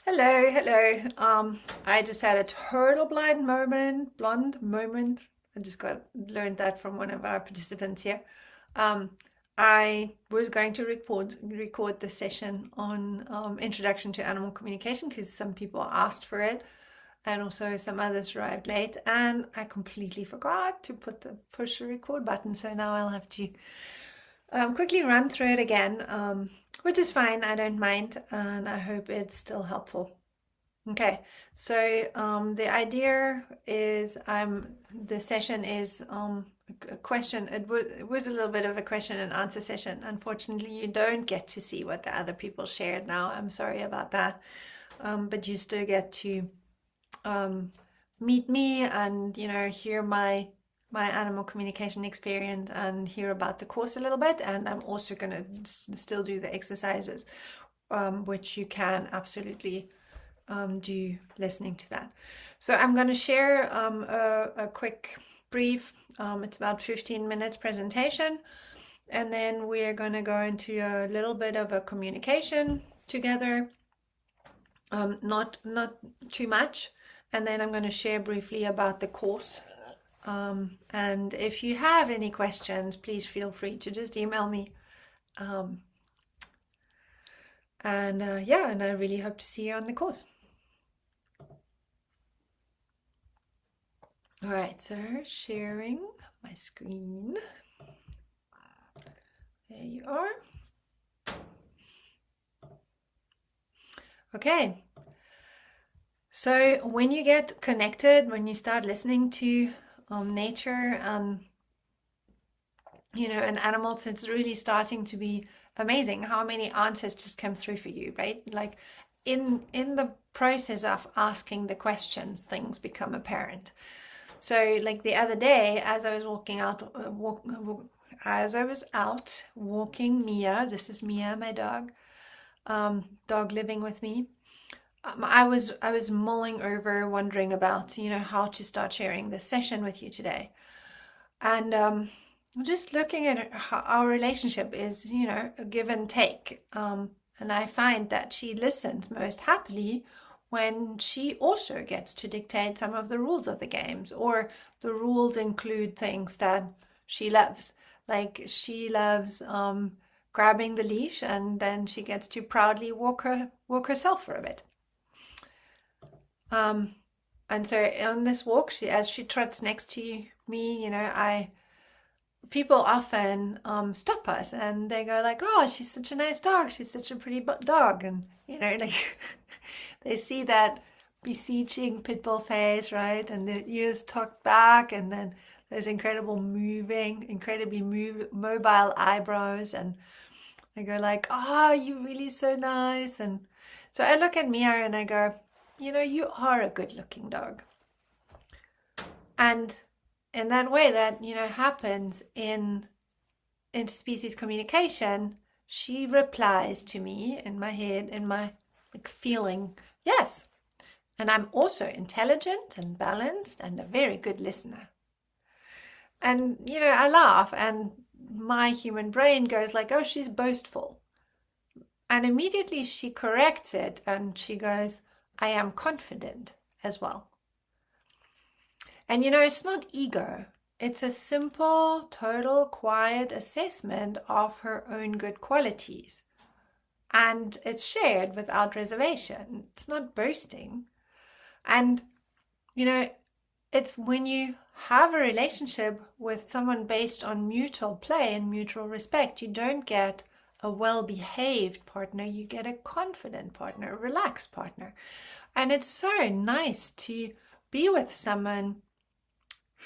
Hello, hello. I just had a total blonde moment. I just learned that from one of our participants here. Um, I was going to record the session on introduction to animal communication because some people asked for it, and also some others arrived late, and I completely forgot to push the record button. So now I'll have to quickly run through it again, which is fine. I don't mind, and I hope it's still helpful. Okay, so the idea is the session is a question. It was a little bit of a question and answer session. Unfortunately, you don't get to see what the other people shared now. I'm sorry about that. But you still get to um, meet me and hear my animal communication experience and hear about the course a little bit. And I'm also going to still do the exercises, which you can absolutely do listening to that. So I'm going to share a quick brief, it's about 15 minutes presentation, and then we're going to go into a little bit of a communication together, not too much, and then I'm going to share briefly about the course. And if you have any questions, please feel free to just email me. Um, yeah, and I really hope to see you on the course. All right, so sharing my screen. There you are. Okay. So when you get connected, when you start listening to nature, and animals, it's really starting to be amazing how many answers just come through for you, right? Like in the process of asking the questions, things become apparent. So, like the other day, as I was out walking Mia, this is Mia, my dog, dog living with me. I was mulling over, wondering about, how to start sharing this session with you today, and just looking at how our relationship is, a give and take. And I find that she listens most happily when she also gets to dictate some of the rules of the games, or the rules include things that she loves. Like she loves grabbing the leash, and then she gets to proudly walk herself for a bit. Um, and so on this walk, as she trots next to me, people often stop us and they go like, "Oh, she's such a nice dog. She's such a pretty dog," and like they see that beseeching pit bull face, right? And the ears tucked back, and then those incredibly mobile eyebrows, and they go like, "Oh, you're really so nice." And so I look at Mia and I go, you are a good-looking dog. And in that way that happens in interspecies communication, she replies to me in my head, in my feeling, yes. And I'm also intelligent and balanced and a very good listener. And I laugh, and my human brain goes like, "Oh, she's boastful." And immediately she corrects it and she goes, "I am confident as well." And it's not ego. It's a simple, total, quiet assessment of her own good qualities. And it's shared without reservation. It's not boasting. And, it's when you have a relationship with someone based on mutual play and mutual respect, you don't get a well-behaved partner, you get a confident partner, a relaxed partner. And it's so nice to be with someone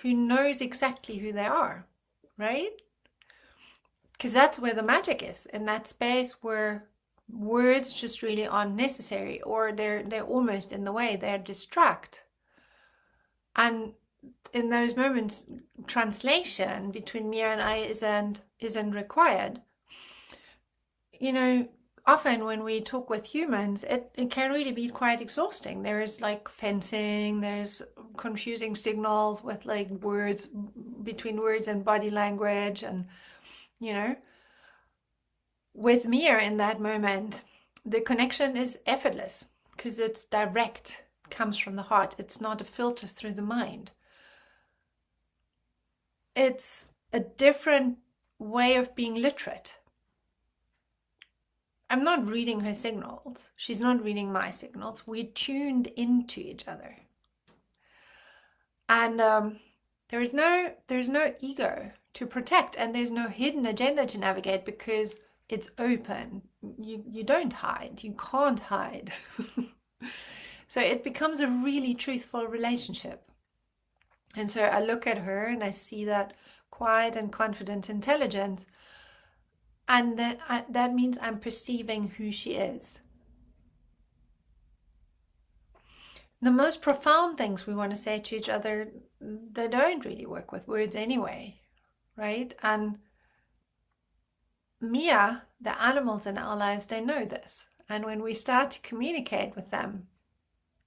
who knows exactly who they are, right? Because that's where the magic is, in that space where words just really aren't necessary, or they're almost in the way, they're distract. And in those moments, translation between Mia and I isn't required. Often when we talk with humans, it can really be quite exhausting. There's like fencing, there's confusing signals with like words, between words and body language. And, with Mia in that moment, the connection is effortless because it's direct, comes from the heart. It's not a filter through the mind. It's a different way of being literate. I'm not reading her signals. She's not reading my signals. We're tuned into each other. And there's no ego to protect, and there's no hidden agenda to navigate, because it's open. You don't hide. You can't hide. So it becomes a really truthful relationship. And so I look at her and I see that quiet and confident intelligence. And that means I'm perceiving who she is. The most profound things we want to say to each other, they don't really work with words anyway, right? And Mia, the animals in our lives, they know this. And when we start to communicate with them,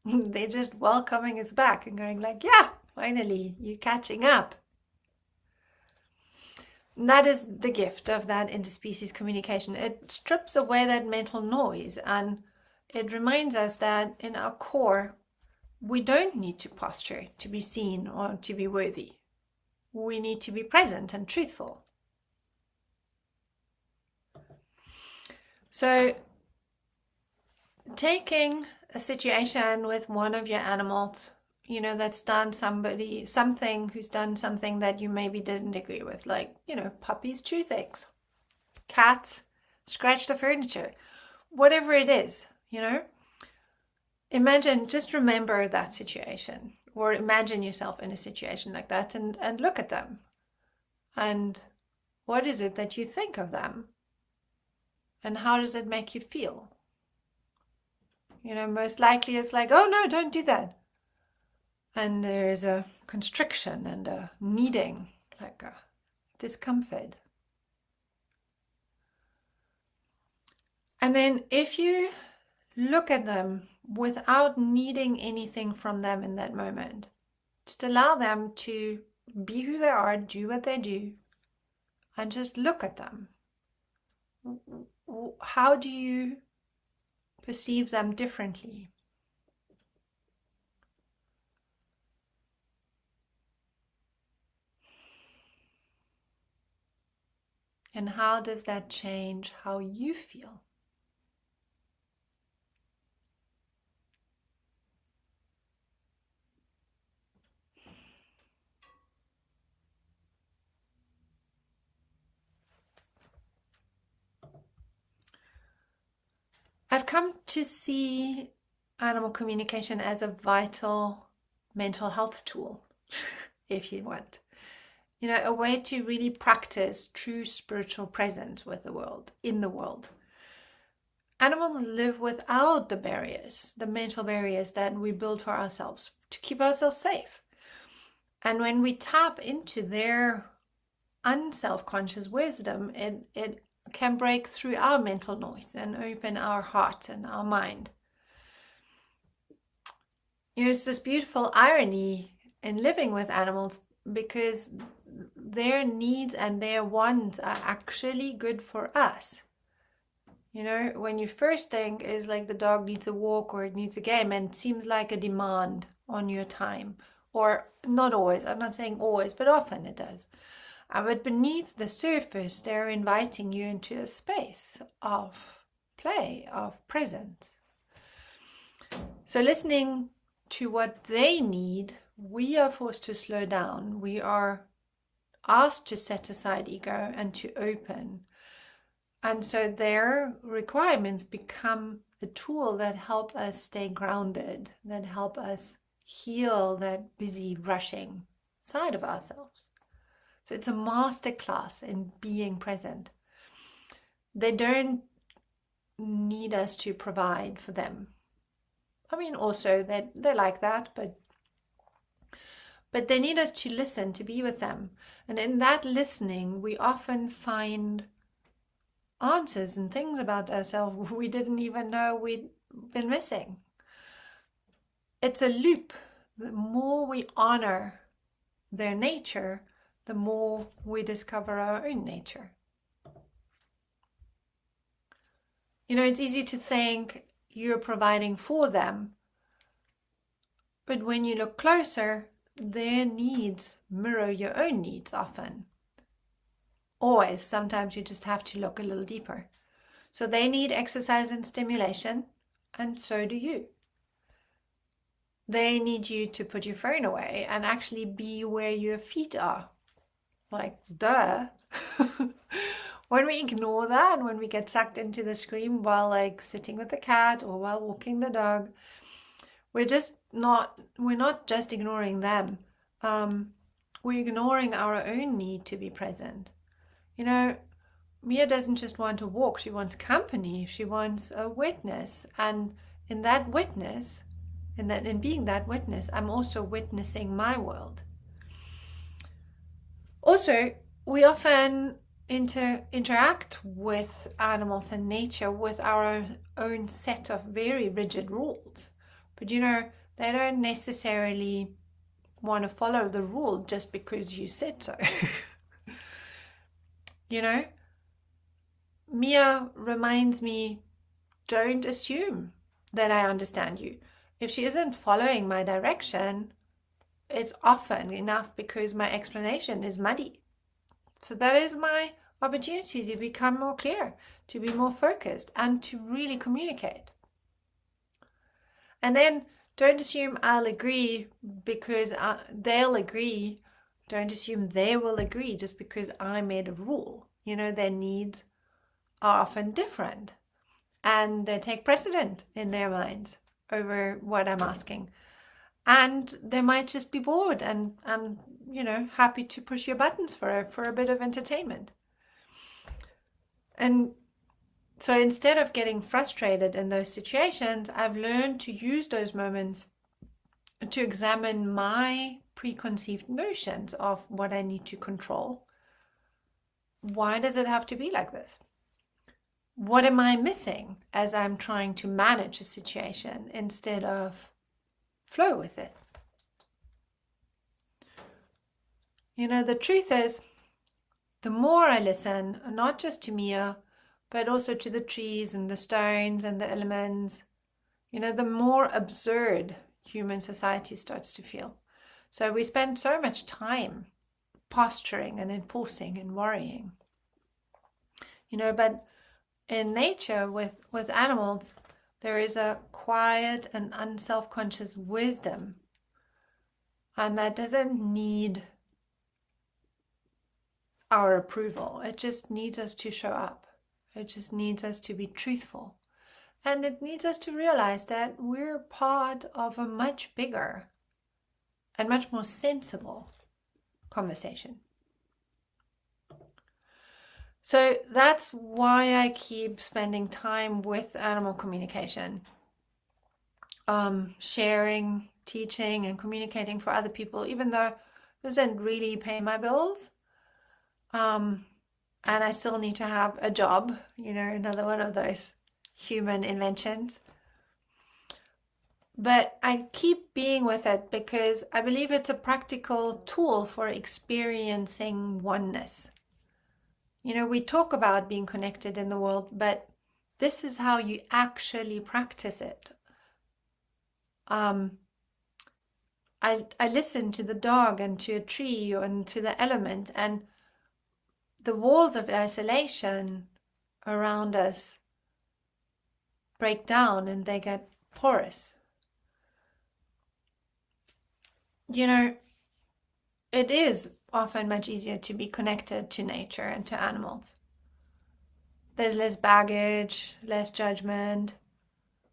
they're just welcoming us back and going like, yeah, finally, you're catching up. And that is the gift of that interspecies communication. It strips away that mental noise, and it reminds us that in our core, we don't need to posture to be seen or to be worthy. We need to be present and truthful. So, taking a situation with one of your animals, that's done something who's done something that you maybe didn't agree with, like, puppies chew things, cats scratch the furniture, whatever it is, Imagine, just remember that situation, or imagine yourself in a situation like that, and look at them. And what is it that you think of them? And how does it make you feel? Most likely it's like, oh no, don't do that. And there's a constriction and a needing, like a discomfort. And then if you look at them without needing anything from them in that moment, just allow them to be who they are, do what they do, and just look at them. How do you perceive them differently? And how does that change how you feel? I've come to see animal communication as a vital mental health tool, if you want. A way to really practice true spiritual presence with the world, in the world. Animals live without the barriers, the mental barriers that we build for ourselves to keep ourselves safe. And when we tap into their unself-conscious wisdom, it can break through our mental noise and open our heart and our mind. It's this beautiful irony in living with animals, because their needs and their wants are actually good for us. When you first think is like the dog needs a walk or it needs a game, and it seems like a demand on your time, or not always, I'm not saying always, but often it does. But beneath the surface, they're inviting you into a space of play, of presence. So listening to what they need, we are forced to slow down. We are asked to set aside ego and to open. And so their requirements become a tool that help us stay grounded, that help us heal that busy, rushing side of ourselves. So it's a master class in being present. They don't need us to provide for them. I mean, also they like that, but they need us to listen, to be with them. And in that listening, we often find answers and things about ourselves we didn't even know we'd been missing. It's a loop. The more we honor their nature, the more we discover our own nature. It's easy to think you're providing for them. But when you look closer, their needs mirror your own needs often. Always, sometimes you just have to look a little deeper. So they need exercise and stimulation, and so do you. They need you to put your phone away and actually be where your feet are. Like, duh. When we ignore that, when we get sucked into the screen while like sitting with the cat or while walking the dog, we're not just ignoring them. We're ignoring our own need to be present. You know, Mia doesn't just want to walk, she wants company, she wants a witness. And in that witness, in being that witness, I'm also witnessing my world. Also, we often interact with animals and nature with our own set of very rigid rules. But they don't necessarily want to follow the rule just because you said so. Mia reminds me, don't assume that I understand you. If she isn't following my direction, it's often enough because my explanation is muddy. So that is my opportunity to become more clear, to be more focused, and to really communicate. And then don't assume I'll agree because they'll agree. Don't assume they will agree just because I made a rule. Their needs are often different, and they take precedent in their minds over what I'm asking. And they might just be bored and happy to push your buttons for a bit of entertainment. And so instead of getting frustrated in those situations, I've learned to use those moments to examine my preconceived notions of what I need to control. Why does it have to be like this? What am I missing as I'm trying to manage a situation instead of flow with it? The truth is, the more I listen, not just to Mia, but also to the trees and the stones and the elements, the more absurd human society starts to feel. So we spend so much time posturing and enforcing and worrying. But in nature, with animals, there is a quiet and unself-conscious wisdom. And that doesn't need our approval. It just needs us to show up. It just needs us to be truthful. And it needs us to realize that we're part of a much bigger and much more sensible conversation. So that's why I keep spending time with animal communication, sharing, teaching, and communicating for other people, even though it doesn't really pay my bills. And I still need to have a job, another one of those human inventions. But I keep being with it because I believe it's a practical tool for experiencing oneness. We talk about being connected in the world, but this is how you actually practice it. I listen to the dog and to a tree and to the element, and the walls of isolation around us break down and they get porous. It is often much easier to be connected to nature and to animals. There's less baggage, less judgment.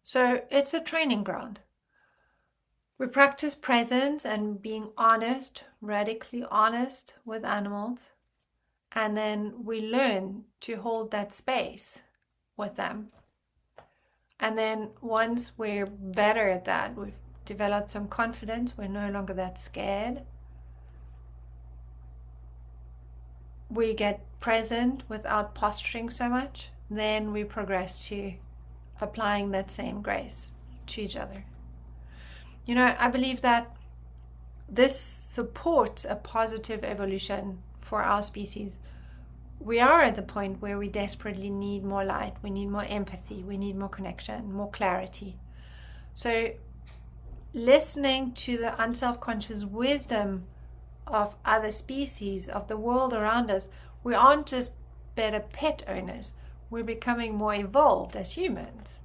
So it's a training ground. We practice presence and being honest, radically honest with animals. And then we learn to hold that space with them. And then once we're better at that, we've developed some confidence, we're no longer that scared. We get present without posturing so much. Then we progress to applying that same grace to each other. I believe that this supports a positive evolution for our species we are at the point where we desperately need more light, we need more empathy, we need more connection, more clarity. So listening to the unself-conscious wisdom of other species, of the world around us, we aren't just better pet owners, we're becoming more evolved as humans.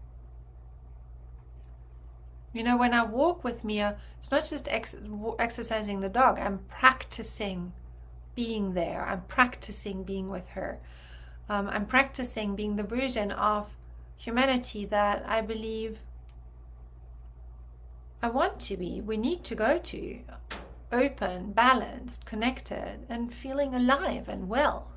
You know, when I walk with Mia, it's not just exercising the dog, I'm practicing being there, I'm practicing being with her. I'm practicing being the version of humanity that I believe I want to be, we need to go to. Open, balanced, connected, and feeling alive and well.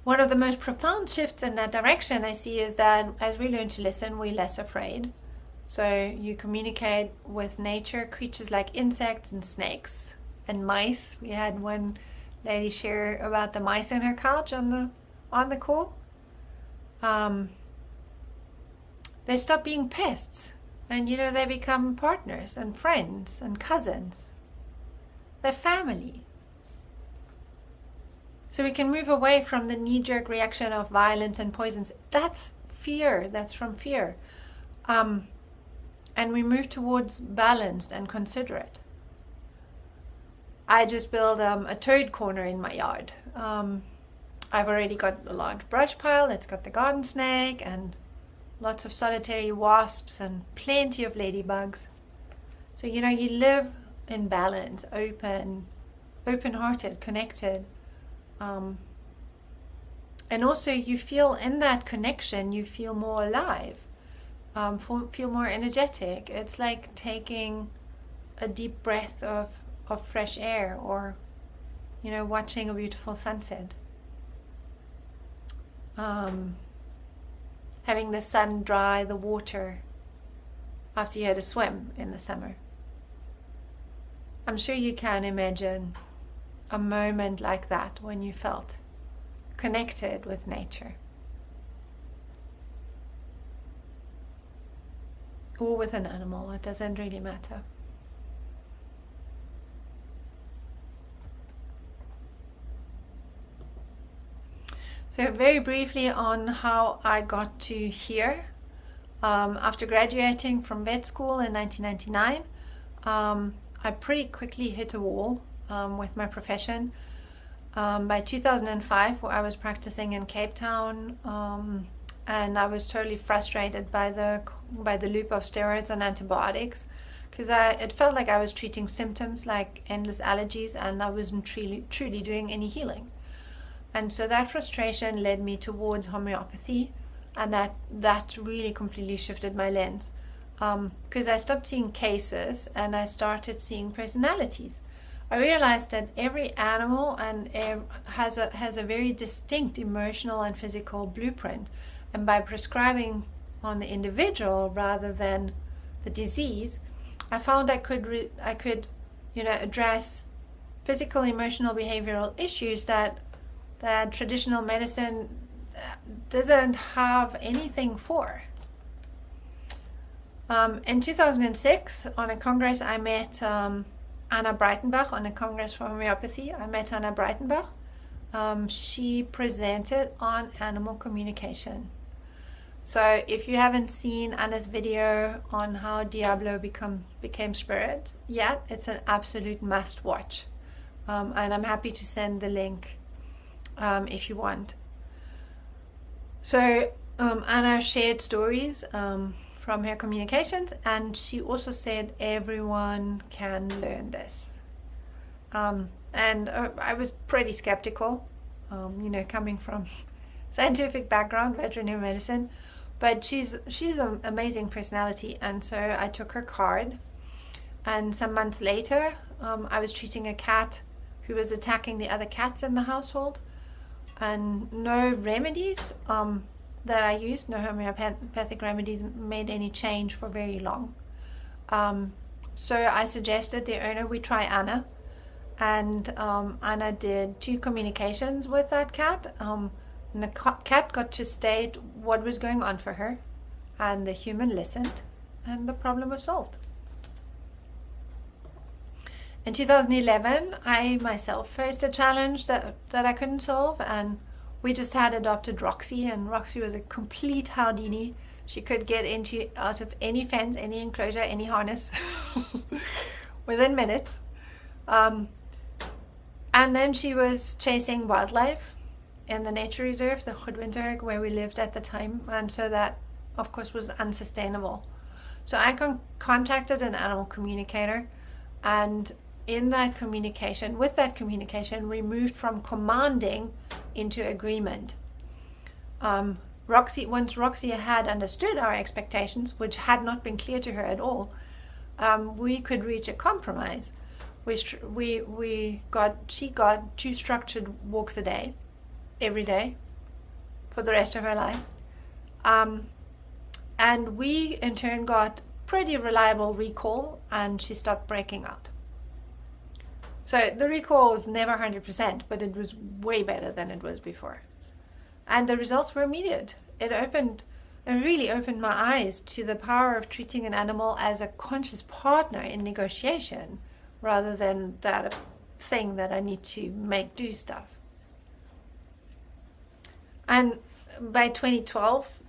One of the most profound shifts in that direction I see is that as we learn to listen, we're less afraid. So you communicate with nature, creatures like insects and snakes and mice. We had one lady share about the mice in her couch on the call. They stop being pests, and you know, they become partners and friends and cousins. They're family. So we can move away from the knee-jerk reaction of violence and poisons. That's fear. That's from fear. And we move towards balanced and considerate. I just built a toad corner in my yard. I've already got a large brush pile that's got the garden snake and lots of solitary wasps and plenty of ladybugs. So, you know, you live in balance, open-hearted, connected. And also you feel in that connection, you feel more alive, feel more energetic. It's like taking a deep breath of fresh air, or, you know, watching a beautiful sunset. Having the sun dry the water after you had a swim in the summer. I'm sure you can imagine a moment like that when you felt connected with nature. Or with an animal, it doesn't really matter. So very briefly on how I got to here. After graduating from vet school in 1999, I pretty quickly hit a wall with my profession. By 2005, I was practicing in Cape Town, and I was totally frustrated by the loop of steroids and antibiotics, because it felt like I was treating symptoms like endless allergies, and I wasn't truly doing any healing. And so that frustration led me towards homeopathy, and that really completely shifted my lens, because I stopped seeing cases and I started seeing personalities. I realized that every animal has a very distinct emotional and physical blueprint, and by prescribing on the individual rather than the disease, I found I could address physical, emotional, behavioral issues that traditional medicine doesn't have anything for. In 2006, on a congress, I met Anna Breitenbach. On a congress for homeopathy, I met Anna Breitenbach. She presented on animal communication. So if you haven't seen Anna's video on how Diablo became spirit yet, it's an absolute must watch. And I'm happy to send the link if you want. So Anna shared stories from her communications, and she also said everyone can learn this. And I was pretty skeptical, coming from scientific background, veterinary medicine, but she's an amazing personality, and so I took her card. And some months later, I was treating a cat who was attacking the other cats in the household, and no remedies that I used, no homeopathic remedies, made any change for very long. So I suggested the owner we try Anna, and Anna did 2 communications with that cat. And the cat got to state what was going on for her, and the human listened, and the problem was solved. In 2011, I myself faced a challenge that I couldn't solve, and we just had adopted Roxy, and Roxy was a complete Houdini. She could get out of any fence, any enclosure, any harness within minutes. And then she was chasing wildlife in the nature reserve, the Goedwinterhek, where we lived at the time, and so that, of course, was unsustainable. So I contacted an animal communicator, and with that communication, we moved from commanding into agreement. Once Roxy had understood our expectations, which had not been clear to her at all, we could reach a compromise. She got 2 structured walks a day, every day, for the rest of her life. And we in turn got pretty reliable recall, and she stopped breaking out. So the recall was never 100%, but it was way better than it was before. And the results were immediate. It really opened my eyes to the power of treating an animal as a conscious partner in negotiation, rather than that thing that I need to make do stuff. And by 2012,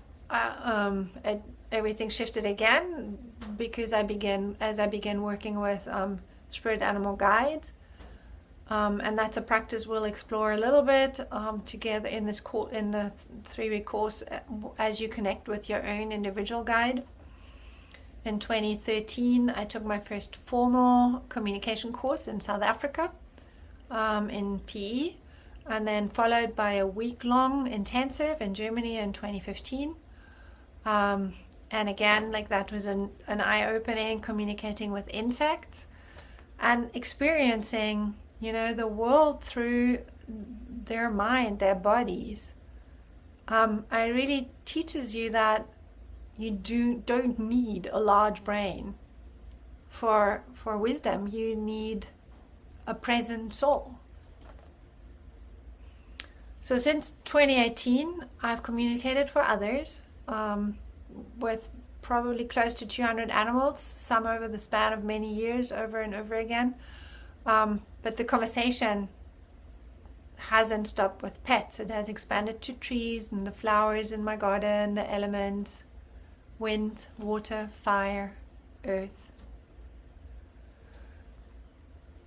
everything shifted again, because as I began working with spirit animal guides. And that's a practice we'll explore a little bit together in the 3-week course, as you connect with your own individual guide. In 2013, I took my first formal communication course in South Africa, in PE, and then followed by a week-long intensive in Germany in 2015. And again, like, that was an eye-opening, communicating with insects and experiencing, the world through their mind, their bodies. It really teaches you that you don't need a large brain for wisdom. You need a present soul. So since 2018, I've communicated for others with probably close to 200 animals, some over the span of many years, over and over again. But the conversation hasn't stopped with pets. It has expanded to trees and the flowers in my garden, the elements, wind, water, fire, earth.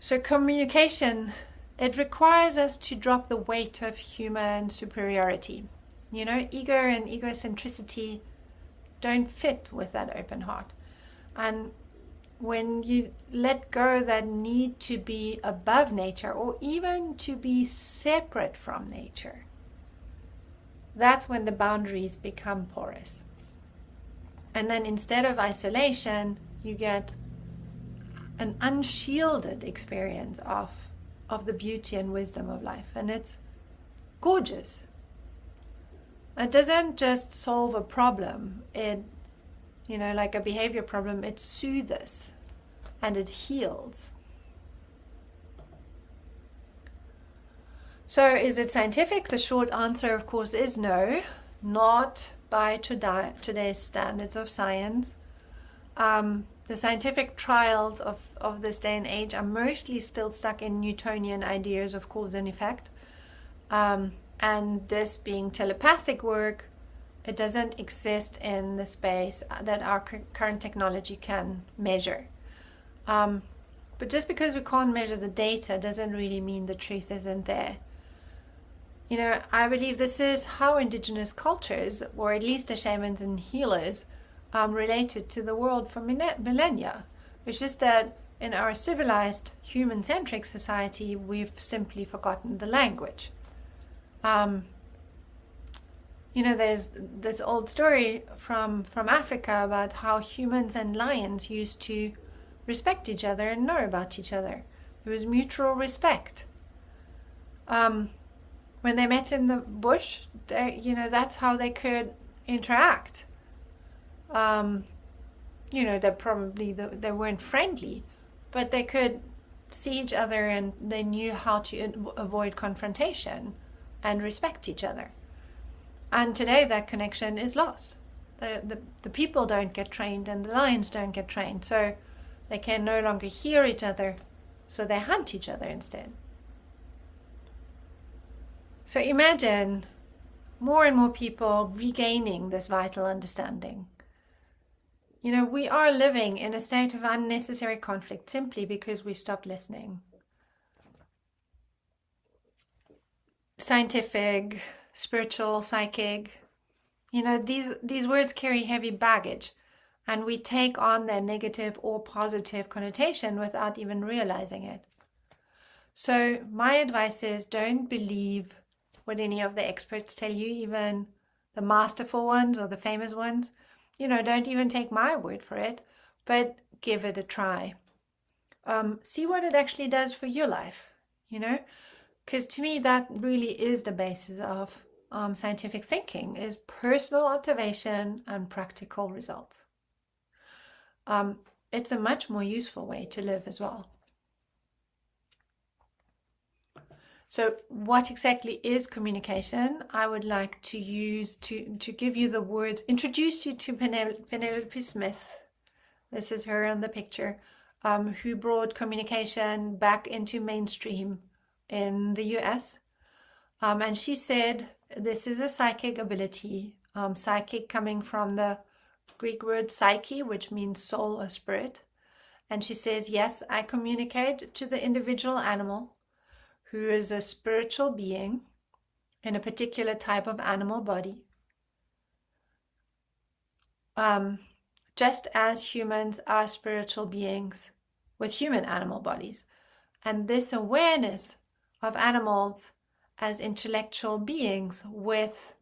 So communication, it requires us to drop the weight of human superiority. Ego and egocentricity don't fit with that open heart. And when you let go that need to be above nature, or even to be separate from nature, that's when the boundaries become porous. And then instead of isolation, you get an unshielded experience of the beauty and wisdom of life. And it's gorgeous. It doesn't just solve a problem. It, like a behavior problem, it soothes and it heals. So is it scientific? The short answer, of course, is no, not by today's standards of science. The scientific trials of this day and age are mostly still stuck in Newtonian ideas of cause and effect. And this being telepathic work, it doesn't exist in the space that our current technology can measure. But just because we can't measure the data doesn't really mean the truth isn't there. I believe this is how indigenous cultures, or at least the shamans and healers, related to the world for millennia. It's just that in our civilized, human-centric society, we've simply forgotten the language. There's this old story from Africa about how humans and lions used to respect each other and know about each other. There was mutual respect. When they met in the bush, that's how they could interact. They weren't friendly, but they could see each other and they knew how to avoid confrontation and respect each other. And today that connection is lost. The people don't get trained and the lions don't get trained, so they can no longer hear each other So they hunt each other instead. So imagine more and more people regaining this vital understanding. You know, we are living in a state of unnecessary conflict simply because we stopped listening. Scientific, spiritual, psychic, you know, these words carry heavy baggage, and we take on their negative or positive connotation without even realizing it. So my advice is, don't believe what any of the experts tell you, even the masterful ones or the famous ones. You know, don't even take my word for it, but give it a try. See what it actually does for your life, you know, because to me that really is the basis of scientific thinking, is personal observation and practical results. It's a much more useful way to live as well. So what exactly is communication? I would like to use to give you the words, introduce you to Penelope Smith. This is her in the picture, who brought communication back into mainstream in the US. And she said this is a psychic ability, psychic coming from the Greek word psyche, which means soul or spirit. And she says, yes, I communicate to the individual animal who is a spiritual being in a particular type of animal body. Just as humans are spiritual beings with human animal bodies. And this awareness of animals as intellectual beings with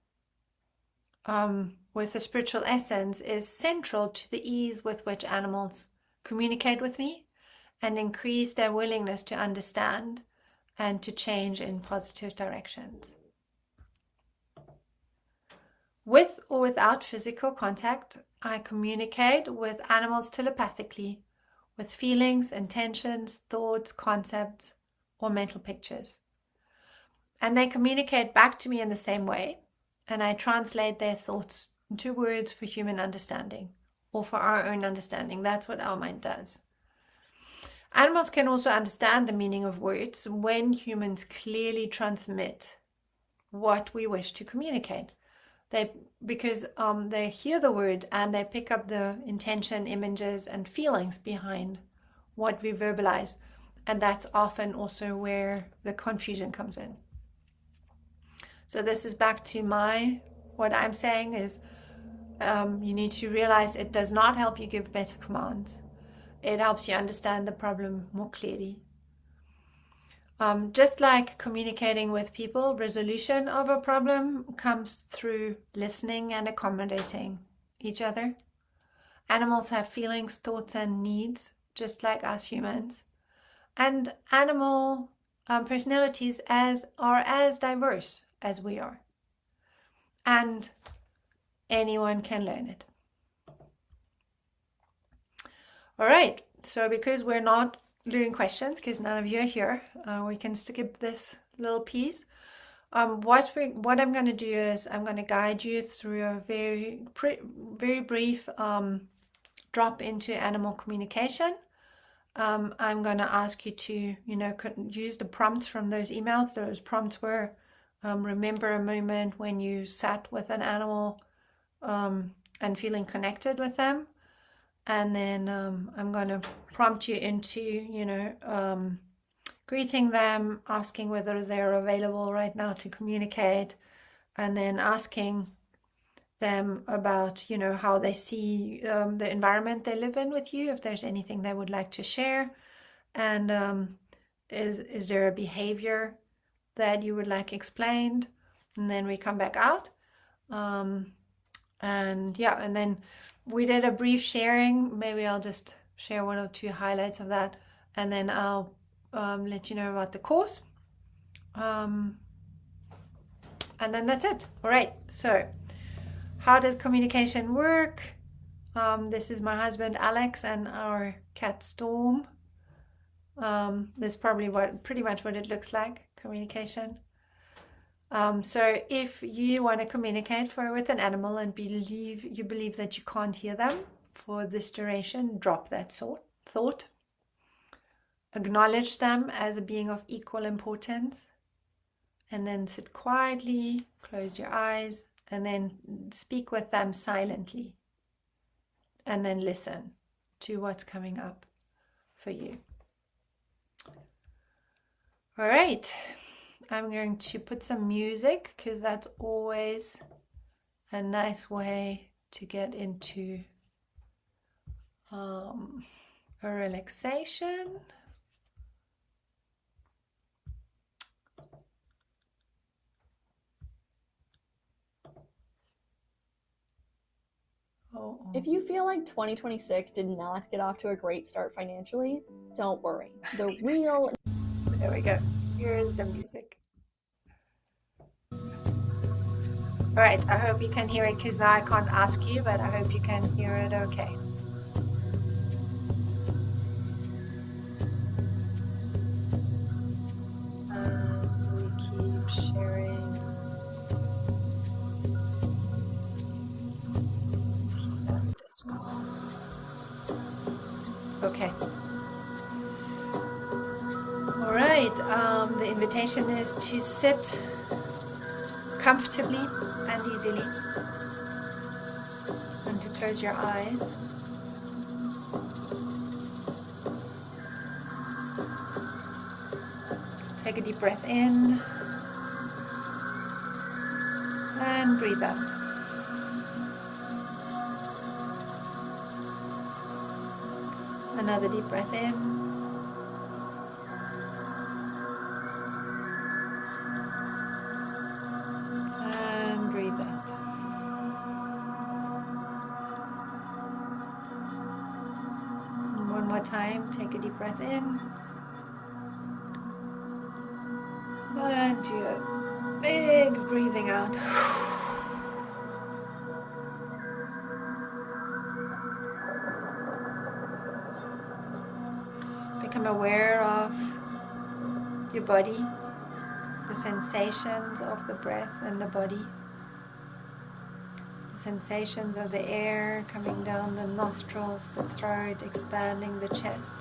a spiritual essence is central to the ease with which animals communicate with me and increase their willingness to understand and to change in positive directions. With or without physical contact, I communicate with animals telepathically, with feelings, intentions, thoughts, concepts, or mental pictures. And they communicate back to me in the same way, and I translate their thoughts into words for human understanding, or for our own understanding. That's what our mind does. Animals can also understand the meaning of words when humans clearly transmit what we wish to communicate. Because they hear the word and they pick up the intention, images, and feelings behind what we verbalize. And that's often also where the confusion comes in. So this is back to what I'm saying is you need to realize it does not help you give better commands. It helps you understand the problem more clearly. Just like communicating with people, resolution of a problem comes through listening and accommodating each other. Animals have feelings, thoughts, and needs, just like us humans. And animal personalities are as diverse as we are. And anyone can learn it. All right, so because we're not doing questions, because none of you are here, we can skip this little piece. What I'm going to do is I'm going to guide you through a very brief drop into animal communication. I'm going to ask you to, use the prompts from those emails. Those prompts were remember a moment when you sat with an animal and feeling connected with them. And then I'm going to prompt you into, greeting them, asking whether they're available right now to communicate, and then asking them about, how they see the environment they live in with you, if there's anything they would like to share. And is there a behavior that you would like explained? And then we come back out. And then we did a brief sharing. Maybe I'll just share one or two highlights of that, and then I'll let you know about the course. And then that's it. All right, so how does communication work? This is my husband Alex and our cat Storm. This is probably pretty much what it looks like, communication. So if you want to communicate with an animal and you believe that you can't hear them for this duration, drop that thought. acknowledge them as a being of equal importance, and then sit quietly, close your eyes, and then speak with them silently, and then listen to what's coming up for you. All right, I'm going to put some music because that's always a nice way to get into a relaxation. If you feel like 2026 did not get off to a great start financially, don't worry. The real... There we go. Here's the music. All right, I hope you can hear it because now I can't ask you, but I hope you can hear it okay. And we keep sharing. Okay. All right, the invitation is to sit comfortably and easily and to close your eyes. Take a deep breath in and breathe out. Another deep breath in and breathe out. And one more time, take a deep breath in and do a big breathing out. Become aware of your body, the sensations of the breath and the body, the sensations of the air coming down the nostrils, the throat, expanding the chest,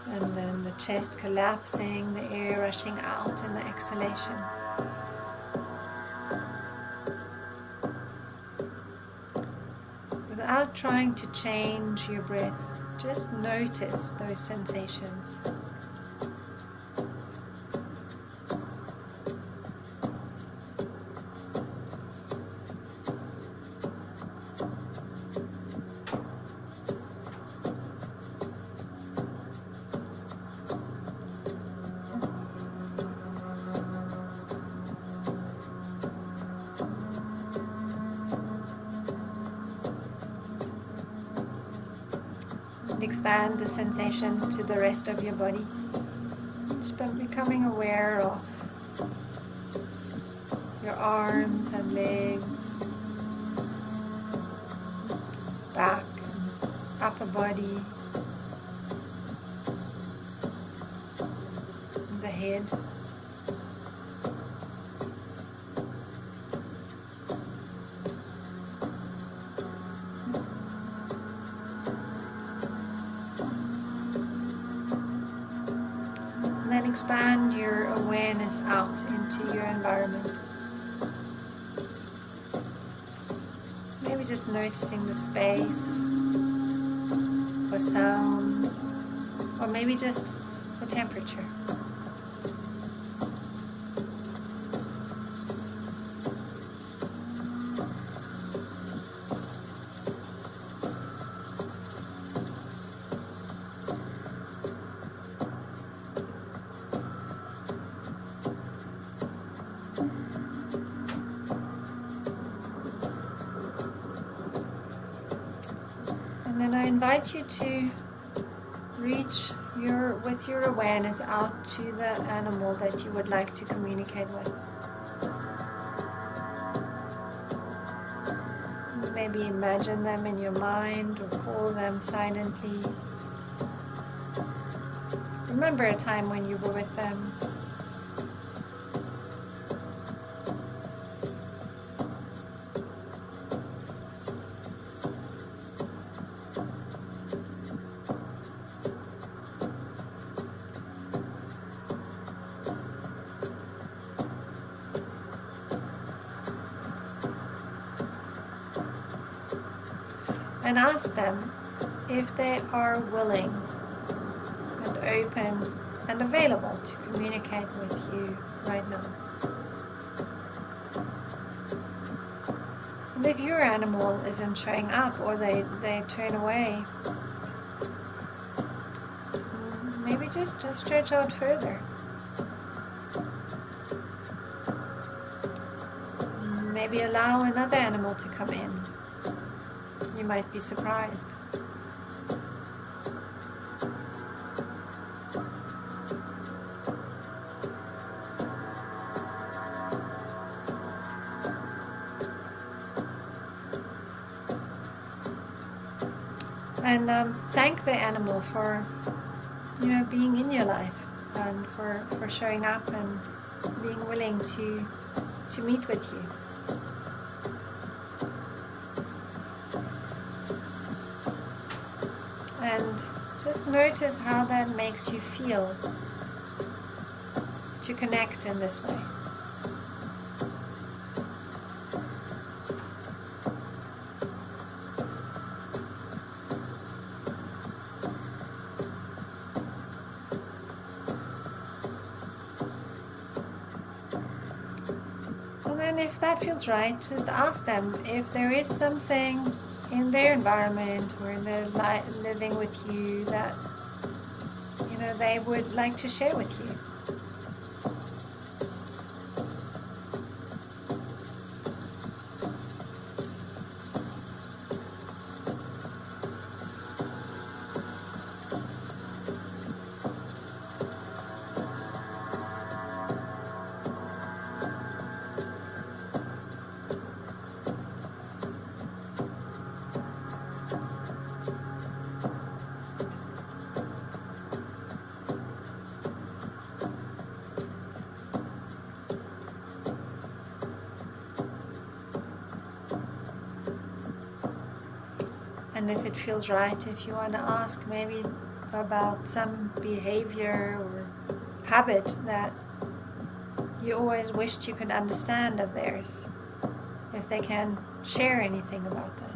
and then the chest collapsing, the air rushing out in the exhalation. Without trying to change your breath, just notice those sensations. Expand the sensations to the rest of your body. Just by becoming aware of your arms and legs, back, upper body, the head. Then expand your awareness out into your environment. Maybe just noticing the space, or sounds, or maybe just the temperature. And then I invite you to reach with your awareness out to the animal that you would like to communicate with. Maybe imagine them in your mind or call them silently. Remember a time when you were with them. and ask them if they are willing and open and available to communicate with you right now. And if your animal isn't showing up or they turn away, maybe just stretch out further. Maybe allow another animal to come in. You might be surprised. And thank the animal for, being in your life and for showing up and being willing to meet with you. And just notice how that makes you feel to connect in this way. And then if that feels right, just ask them if there is something in their environment or in their living with you that they would like to share with you. And if it feels right, if you want to ask maybe about some behavior or habit that you always wished you could understand of theirs, if they can share anything about that.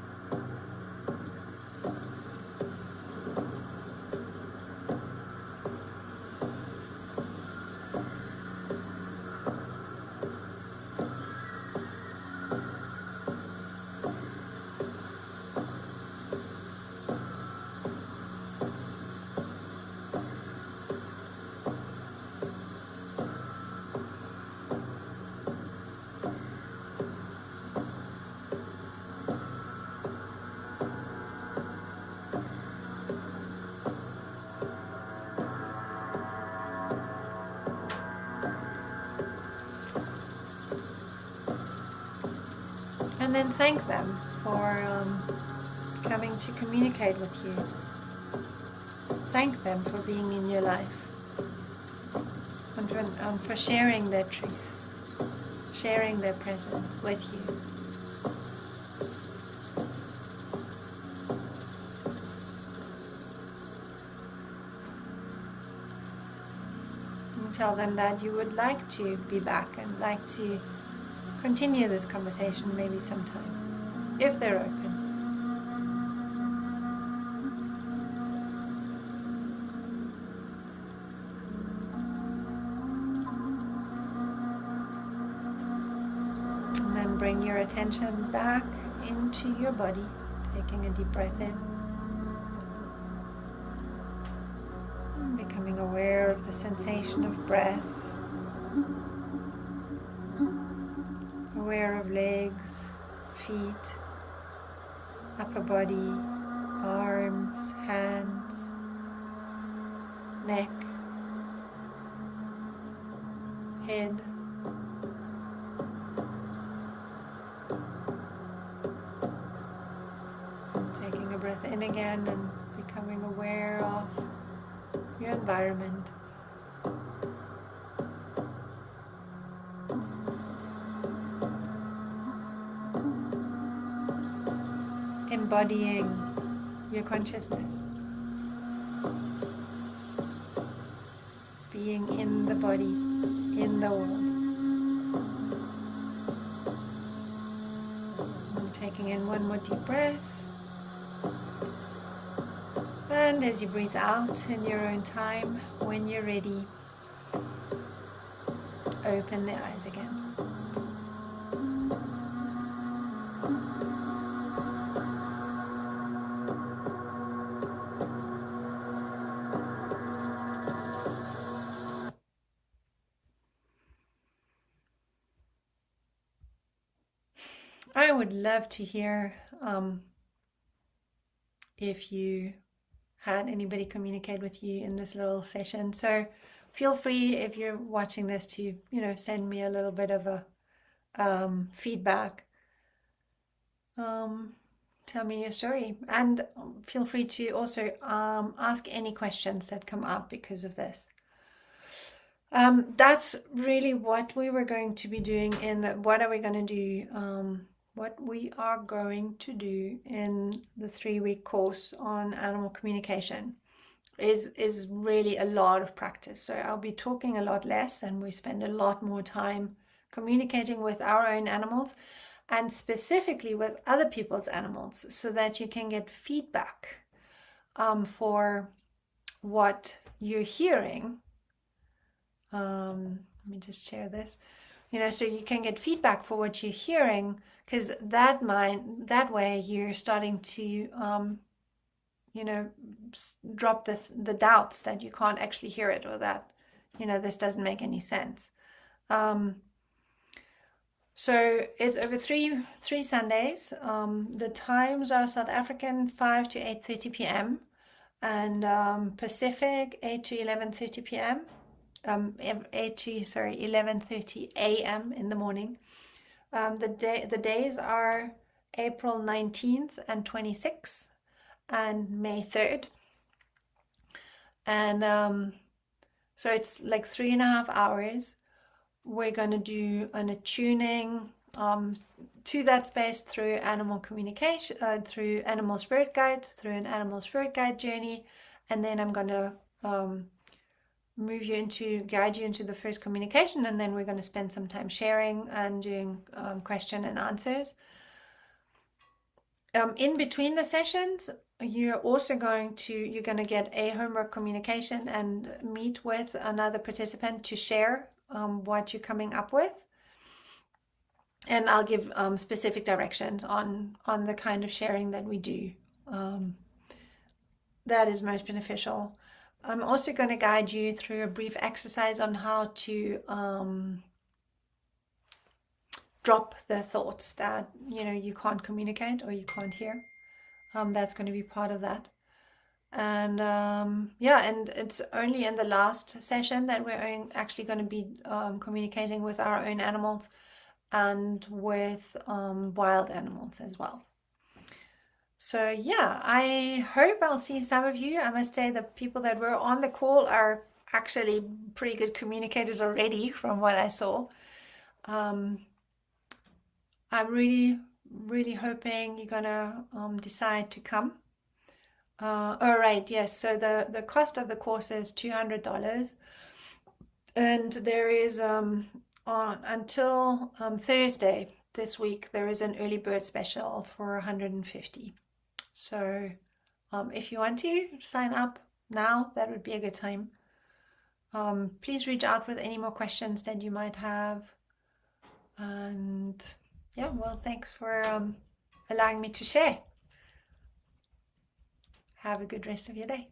And then thank them for coming to communicate with you. Thank them for being in your life and for sharing their truth, sharing their presence with you. And tell them that you would like to be back and like to continue this conversation maybe sometime, if they're open. And then bring your attention back into your body, taking a deep breath in. And becoming aware of the sensation of breath. Aware of legs, feet, upper body, arms, hands, neck, head. Taking a breath in again and becoming aware of your environment. Embodying your consciousness, being in the body, in the world. And taking in one more deep breath And as you breathe out in your own time, when you're ready, open the eyes again. I would love to hear if you had anybody communicate with you in this little session. So feel free, if you're watching this, to send me a little bit of a feedback. Tell me your story, and feel free to also ask any questions that come up because of this. That's really what we were going to be doing what are we going to do? What we are going to do in the 3-week course on animal communication is really a lot of practice. So I'll be talking a lot less, and we spend a lot more time communicating with our own animals, and specifically with other people's animals, so that you can get feedback for what you're hearing. Let me just share this. So you can get feedback for what you're hearing, because that way you're starting to drop the doubts that you can't actually hear it, or that this doesn't make any sense. So it's over three Sundays. The times are South African 5 to 8:30 p.m. and Pacific 8 to 11:30 p.m. 11:30 a.m. in the morning. The days are April 19th and 26th and May 3rd. And so it's like 3.5 hours. We're going to do an attuning to that space through animal communication, through animal spirit guide, through an animal spirit guide journey. And then I'm going to guide you into the first communication, and then we're going to spend some time sharing and doing question and answers. In between the sessions, you're going to get a homework communication and meet with another participant to share what you're coming up with. And I'll give specific directions on the kind of sharing that we do. That is most beneficial. I'm also going to guide you through a brief exercise on how to drop the thoughts that you can't communicate or you can't hear. That's going to be part of that. And and it's only in the last session that we're actually going to be communicating with our own animals and with wild animals as well. So yeah, I hope I'll see some of you. I must say the people that were on the call are actually pretty good communicators already from what I saw. I'm really, really hoping you're gonna decide to come. All right, yes. So the cost of the course is $200, and there is until Thursday this week there is an early bird special for $150. So if you want to sign up now, that would be a good time. Please reach out with any more questions that you might have. And yeah, well, thanks for allowing me to share. Have a good rest of your day.